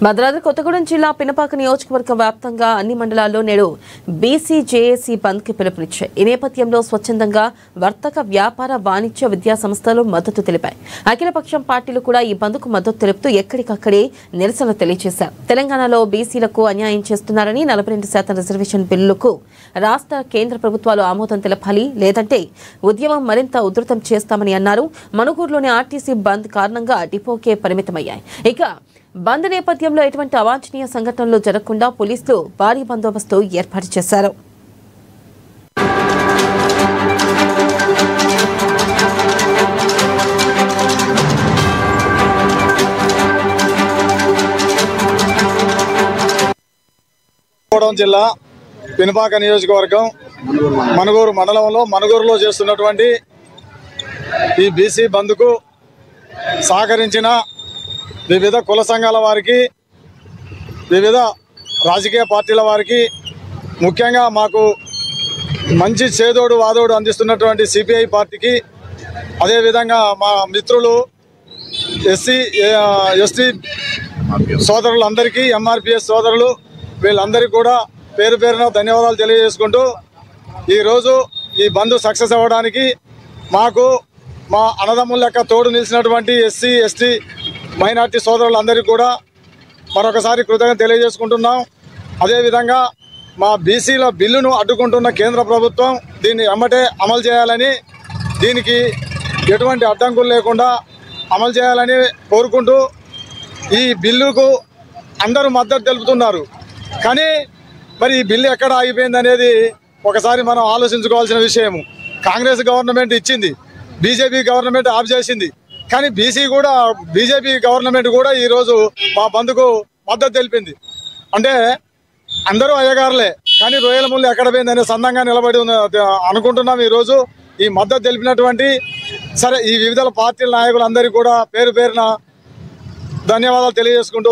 భద్రాద్రి కొత్తగూడెం జిల్లా పినపాక నియోజకవర్గ వ్యాప్తంగా అన్ని మండలాల్లో నేడు బీసీ జేఏసీ బంద్ కి పిలుపునిచ్చాయి. ఈ నేపథ్యంలో స్వచ్ఛందంగా వర్తక వ్యాపార వాణిజ్య విద్యా సంస్థలు మద్దతు తెలిపాయి. అఖిలపక్షం పార్టీలు కూడా ఈ బంద్ కు మద్దతు తెలుపుతూ ఎక్కడికక్కడే నిరసన తెలియజేశారు. తెలంగాణలో బీసీలకు అన్యాయం చేస్తున్నారని 42% రిజర్వేషన్ బిల్లుకు రాష్ట్ర కేంద్ర ప్రభుత్వాలు ఆమోదం తెలపాలి, లేదంటే ఉద్యమం మరింత ఉధృతం చేస్తామని అన్నారు. మనుగూరులోని ఆర్టీసీ బంద్ కారణంగా డిపోకే పరిమితమయ్యాయి. ఇక బంద్ నేపథ్యంలో ఎటువంటి అవాంఛనీయ సంఘటనలు జరగకుండా పోలీసులు భారీ బందోబస్తు ఏర్పాటు చేశారు. జిల్లా పినపాక నియోజకవర్గం మనుగూరు మండలంలో మనుగూరులో చేస్తున్నటువంటి ఈ బీసీ బంద్కు సహకరించిన వివిధ కుల సంఘాల వారికి, వివిధ రాజకీయ పార్టీల వారికి, ముఖ్యంగా మాకు మంచి చేదోడు వాదోడు అందిస్తున్నటువంటి సిపిఐ పార్టీకి, అదేవిధంగా మా మిత్రులు ఎస్టీ సోదరులందరికీ, ఎంఆర్పిఎస్ సోదరులు వీళ్ళందరికీ కూడా పేరు పేరున ధన్యవాదాలు తెలియజేసుకుంటూ, ఈరోజు ఈ బంద్ సక్సెస్ అవ్వడానికి మాకు మా అన్నదమ్ముల లెక్క తోడు నిలిచినటువంటి ఎస్సీ ఎస్టీ మైనార్టీ సోదరులందరికీ కూడా మరొకసారి కృతజ్ఞత తెలియజేసుకుంటున్నాం. అదేవిధంగా మా బీసీల బిల్లును అడ్డుకుంటున్న కేంద్ర ప్రభుత్వం దీన్ని ఎమ్మటే అమలు చేయాలని, దీనికి ఎటువంటి అడ్డంకులు లేకుండా అమలు చేయాలని కోరుకుంటూ, ఈ బిల్లుకు అందరూ మద్దతు తెలుపుతున్నారు. కానీ మరి ఈ బిల్లు ఎక్కడ ఆగిపోయింది అనేది ఒకసారి మనం ఆలోచించుకోవాల్సిన విషయము. కాంగ్రెస్ గవర్నమెంట్ ఇచ్చింది, బీజేపీ గవర్నమెంట్ ఆఫ్ చేసింది. కానీ బీజేపీ గవర్నమెంట్ కూడా ఈరోజు మా బంద్కు మద్దతు తెలిపింది. అంటే అందరూ అయ్యగారులే, కానీ రొయ్యల ముళ్ళు ఎక్కడ పోయిందనే సందంగా నిలబడి అనుకుంటున్నాం. ఈరోజు ఈ మద్దతు తెలిపినటువంటి ఈ వివిధ పార్టీల నాయకులందరికీ కూడా పేరు పేరున ధన్యవాదాలు తెలియజేసుకుంటూ